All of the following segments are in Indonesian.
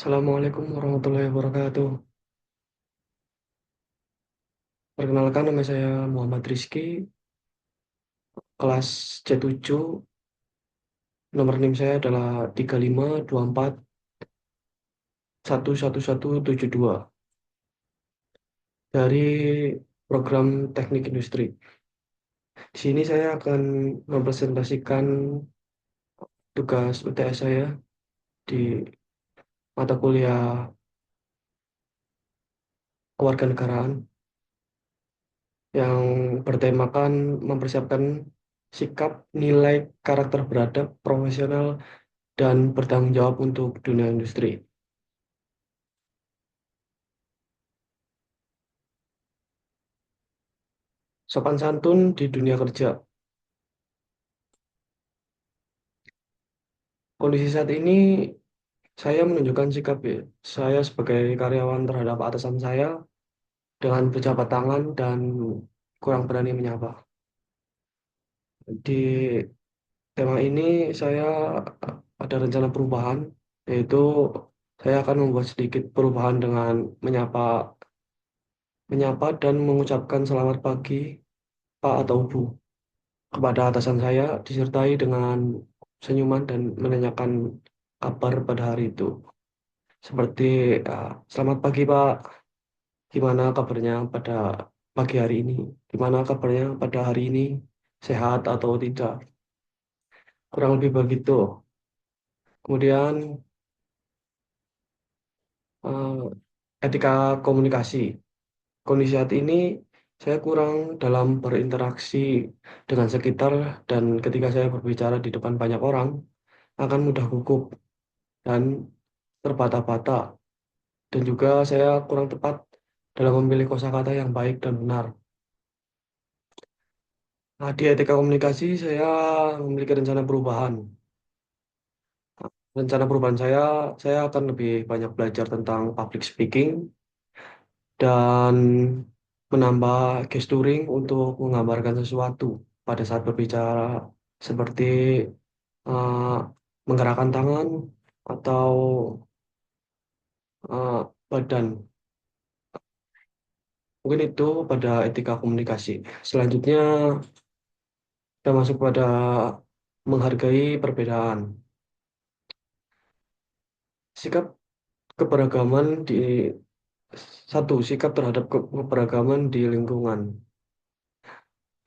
Assalamualaikum warahmatullahi wabarakatuh. Perkenalkan nama saya Muhammad Rizky, kelas C7, nomor NIM saya adalah 3524111172 dari program Teknik Industri. Di sini saya akan mempresentasikan tugas UTS saya di mata kuliah kewarganegaraan yang bertemakan mempersiapkan sikap, nilai, karakter beradab, profesional, dan bertanggung jawab untuk dunia industri. Sopan santun di dunia kerja. Kondisi saat ini saya menunjukkan sikap ya. Saya sebagai karyawan terhadap atasan saya dengan berjabat tangan dan kurang berani menyapa. Di tema ini saya ada rencana perubahan, yaitu saya akan membuat sedikit perubahan dengan menyapa, menyapa dan mengucapkan selamat pagi Pak atau Bu kepada atasan saya, disertai dengan senyuman dan menanyakan kabar pada hari itu. Seperti selamat pagi Pak, gimana kabarnya pada pagi hari ini? Gimana kabarnya pada hari ini? Sehat atau tidak? Kurang lebih begitu. Kemudian eh, etika komunikasi. Kondisi saat ini saya kurang dalam berinteraksi dengan sekitar dan ketika saya berbicara di depan banyak orang akan mudah gugup dan terbata-bata. Dan juga saya kurang tepat dalam memilih kosakata yang baik dan benar. Nah, di etika komunikasi saya memiliki rencana perubahan. Rencana perubahan saya akan lebih banyak belajar tentang public speaking dan menambah gesturing untuk menggambarkan sesuatu pada saat berbicara, seperti eh, menggerakkan tangan atau badan. Mungkin itu pada etika komunikasi. Selanjutnya kita masuk pada menghargai perbedaan. Sikap keberagaman di satu, sikap terhadap keberagaman di lingkungan.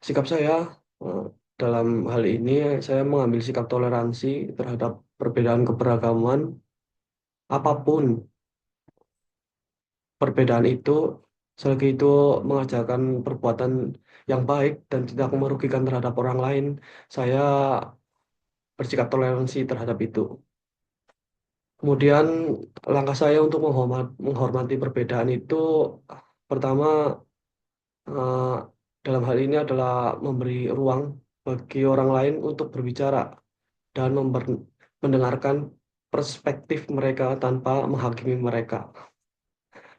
Sikap saya eh, dalam hal ini saya mengambil sikap toleransi terhadap perbedaan keberagaman apapun perbedaan itu, selagi itu mengajarkan perbuatan yang baik dan tidak merugikan terhadap orang lain, saya bersikap toleransi terhadap itu. Kemudian langkah saya untuk menghormati perbedaan itu pertama, eh, dalam hal ini adalah memberi ruang bagi orang lain untuk berbicara dan mendengarkan perspektif mereka tanpa menghakimi mereka.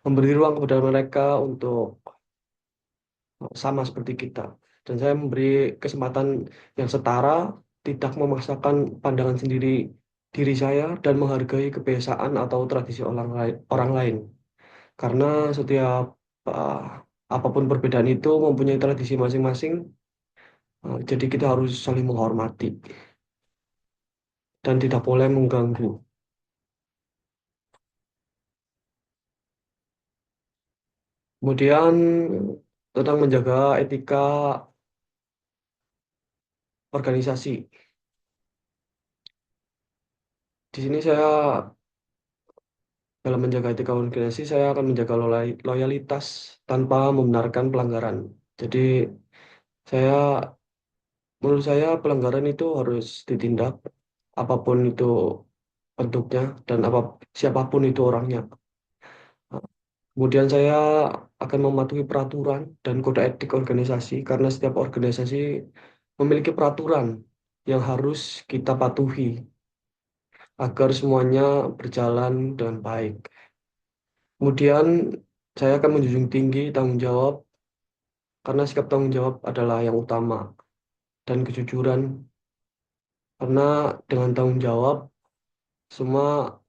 Memberi ruang kepada mereka untuk sama seperti kita. Dan saya memberi kesempatan yang setara, tidak memaksakan pandangan sendiri diri saya dan menghargai kebiasaan atau tradisi orang lain. Karena setiap uh, apapun perbedaan itu mempunyai tradisi masing-masing, jadi kita harus saling menghormati dan tidak boleh mengganggu. Kemudian tentang menjaga etika organisasi. Di sini saya dalam menjaga etika organisasi, saya akan menjaga loyalitas tanpa membenarkan pelanggaran. Jadi saya menurut saya pelanggaran itu harus ditindak apapun itu bentuknya dan siapapun itu orangnya. Kemudian saya akan mematuhi peraturan dan kode etik organisasi karena setiap organisasi memiliki peraturan yang harus kita patuhi agar semuanya berjalan dengan baik. Kemudian saya akan menjunjung tinggi tanggung jawab karena sikap tanggung jawab adalah yang utama dan kejujuran karena dengan tanggung jawab semua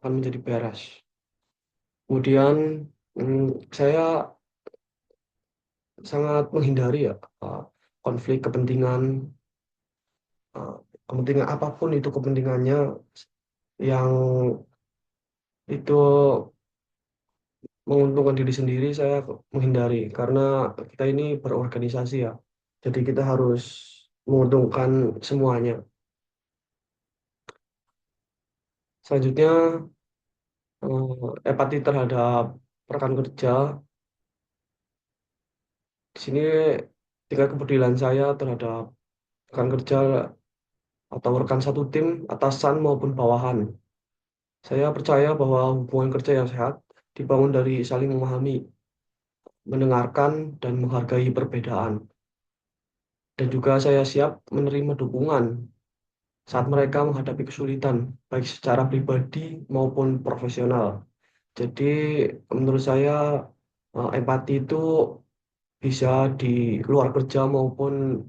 akan menjadi beres. Kemudian saya sangat menghindari ya uh, konflik kepentingan, uh, kepentingan apapun itu kepentingannya yang itu menguntungkan diri sendiri, saya menghindari karena kita ini berorganisasi ya. Jadi kita harus menguntungkan semuanya. Selanjutnya, empati terhadap rekan kerja. Di sini tingkat kepedulian saya terhadap rekan kerja atau rekan satu tim, atasan maupun bawahan. Saya percaya bahwa hubungan kerja yang sehat dibangun dari saling memahami, mendengarkan, dan menghargai perbedaan. Dan juga saya siap menerima dukungan saat mereka menghadapi kesulitan, baik secara pribadi maupun profesional. Jadi, menurut saya, empati itu bisa di luar kerja maupun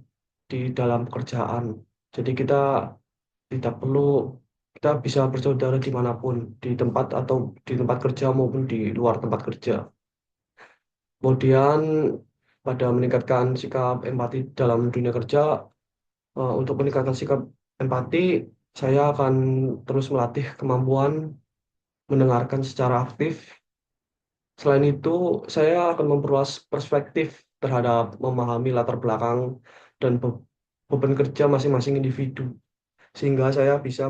di dalam pekerjaan. Jadi, tidak perlu, kita bisa bersaudara dimanapun, di tempat atau di tempat kerja maupun di luar tempat kerja. Kemudian, pada meningkatkan sikap empati dalam dunia kerja, untuk meningkatkan sikap empati, saya akan terus melatih kemampuan mendengarkan secara aktif. Selain itu, saya akan memperluas perspektif terhadap memahami latar belakang dan beban kerja masing-masing individu, sehingga saya bisa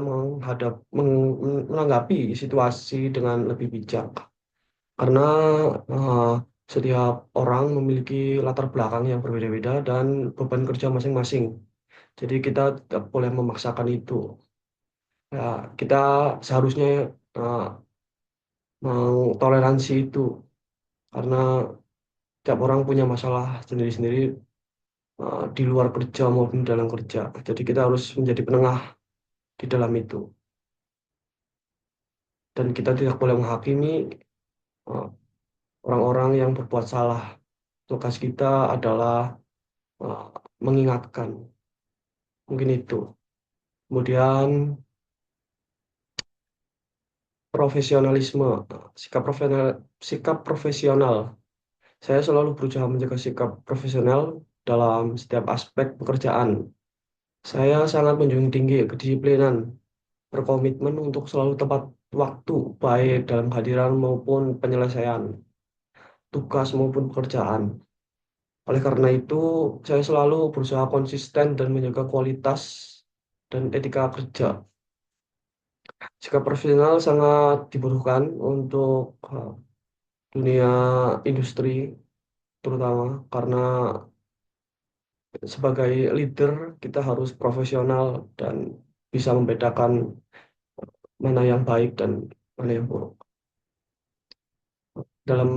menanggapi situasi dengan lebih bijak. Karena eh, setiap orang memiliki latar belakang yang berbeda-beda dan beban kerja masing-masing. Jadi kita tidak boleh memaksakan itu. Ya, kita seharusnya eh, mentoleransi itu karena tiap orang punya masalah sendiri-sendiri, di luar kerja maupun di dalam kerja. Jadi kita harus menjadi penengah di dalam itu. Dan kita tidak boleh menghakimi eh, orang-orang yang berbuat salah. Tugas kita adalah eh, mengingatkan. Mungkin itu. Kemudian profesionalisme, sikap profesional. Saya selalu berusaha menjaga sikap profesional dalam setiap aspek pekerjaan. Saya sangat menjunjung tinggi kedisiplinan, berkomitmen untuk selalu tepat waktu, baik dalam kehadiran maupun penyelesaian tugas maupun pekerjaan. Oleh karena itu, saya selalu berusaha konsisten dan menjaga kualitas dan etika kerja. Sikap profesional sangat dibutuhkan untuk dunia industri, terutama karena sebagai leader kita harus profesional dan bisa membedakan mana yang baik dan mana yang buruk. Dalam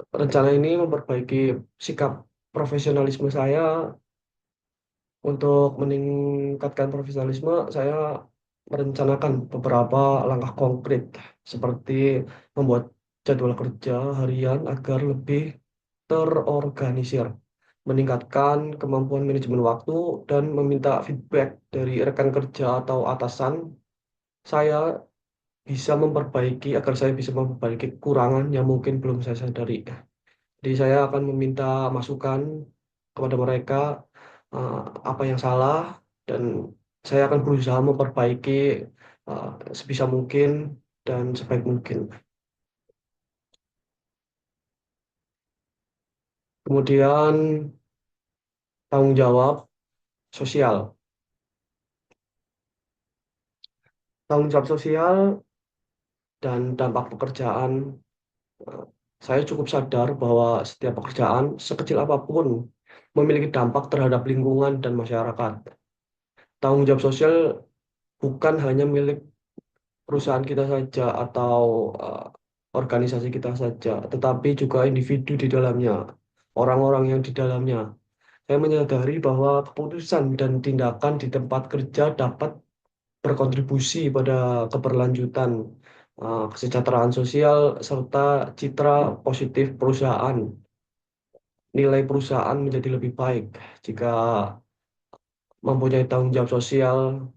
rencana ini memperbaiki sikap profesionalisme saya. Untuk meningkatkan profesionalisme, saya merencanakan beberapa langkah konkret seperti membuat jadwal kerja harian agar lebih terorganisir, meningkatkan kemampuan manajemen waktu, dan meminta feedback dari rekan kerja atau atasan saya agar saya bisa memperbaiki kekurangan yang mungkin belum saya sadari. Jadi saya akan meminta masukan kepada mereka, eh, apa yang salah, dan saya akan berusaha memperbaiki eh, sebisa mungkin dan sebaik mungkin. Kemudian tanggung jawab sosial. Tanggung jawab sosial dan dampak pekerjaan. eh, saya cukup sadar bahwa setiap pekerjaan, sekecil apapun, memiliki dampak terhadap lingkungan dan masyarakat. Tanggung jawab sosial bukan hanya milik perusahaan kita saja atau eh, organisasi kita saja, tetapi juga individu di dalamnya, orang-orang yang di dalamnya. Saya menyadari bahwa keputusan dan tindakan di tempat kerja dapat berkontribusi pada keberlanjutan, kesejahteraan sosial, serta citra positif perusahaan. Nilai perusahaan menjadi lebih baik jika mempunyai tanggung jawab sosial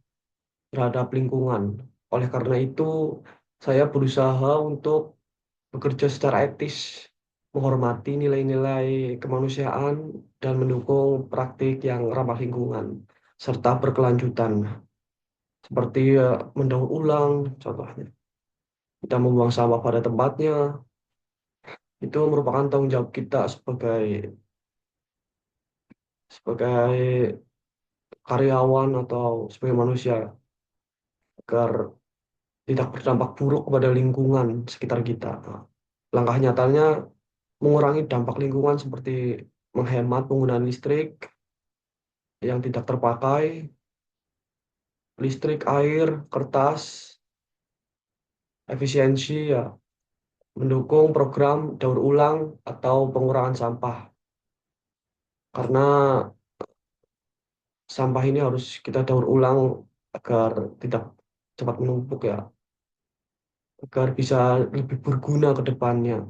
terhadap lingkungan. Oleh karena itu, Saya berusaha untuk bekerja secara etis, menghormati nilai-nilai kemanusiaan, dan mendukung praktik yang ramah lingkungan, serta berkelanjutan, seperti mendaur ulang, contohnya. Kita membuang sampah pada tempatnya, itu merupakan tanggung jawab kita sebagai karyawan atau sebagai manusia, agar tidak berdampak buruk kepada lingkungan sekitar kita. Nah, langkah nyatanya mengurangi dampak lingkungan seperti menghemat penggunaan listrik yang tidak terpakai, listrik, air, kertas, efisiensi ya, mendukung program daur ulang atau pengurangan sampah. Karena sampah ini harus kita daur ulang agar tidak cepat menumpuk ya, agar bisa lebih berguna ke depannya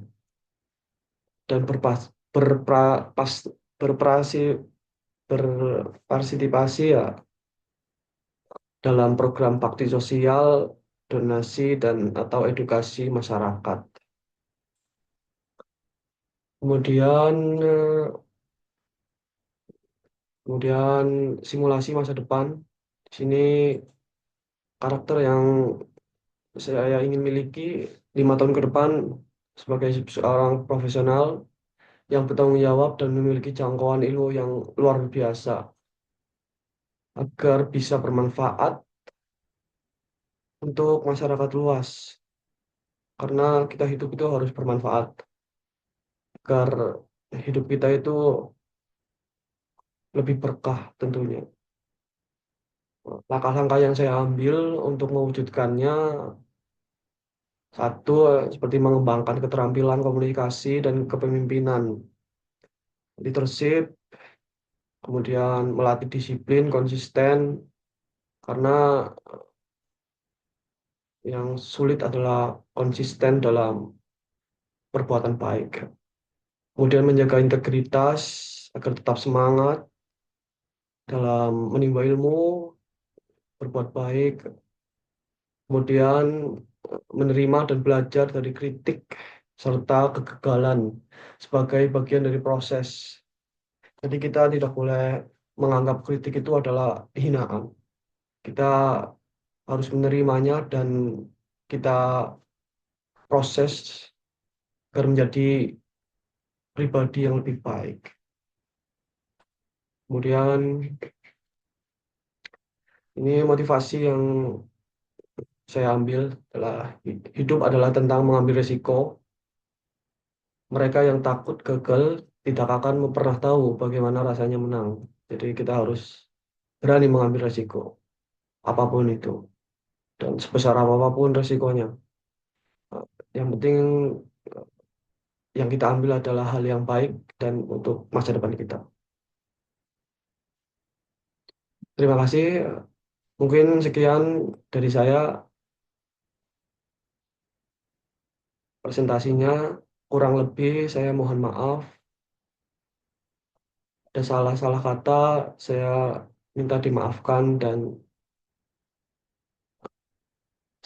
dan berprasi, berpartisipasi ya dalam program bakti sosial, donasi dan atau edukasi masyarakat. Kemudian kemudian simulasi masa depan. Di sini karakter yang saya ingin miliki 5 tahun ke depan sebagai seorang profesional yang bertanggung jawab dan memiliki jangkauan ilmu yang luar biasa agar bisa bermanfaat untuk masyarakat luas. Karena kita hidup itu harus bermanfaat agar hidup kita itu lebih berkah tentunya. Langkah-langkah yang saya ambil untuk mewujudkannya, satu, seperti mengembangkan keterampilan komunikasi dan kepemimpinan, leadership, kemudian melatih disiplin, konsisten, karena yang sulit adalah konsisten dalam perbuatan baik. Kemudian menjaga integritas agar tetap semangat dalam menimba ilmu, berbuat baik, kemudian menerima dan belajar dari kritik serta kegagalan sebagai bagian dari proses. Jadi kita tidak boleh menganggap kritik itu adalah hinaan. Kita harus menerimanya dan kita proses agar menjadi pribadi yang lebih baik. Kemudian ini motivasi yang saya ambil adalah hidup adalah tentang mengambil risiko. Mereka yang takut gagal tidak akan pernah tahu bagaimana rasanya menang. Jadi kita harus berani mengambil risiko apapun itu dan sebesar apapun risikonya. Yang penting yang kita ambil adalah hal yang baik dan untuk masa depan kita. Terima kasih. Mungkin sekian dari saya presentasinya. Kurang lebih saya mohon maaf. Ada salah-salah kata, saya minta dimaafkan dan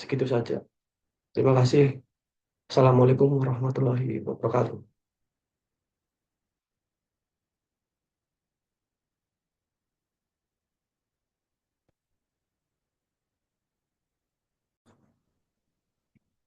segitu saja. Terima kasih. Assalamualaikum warahmatullahi wabarakatuh.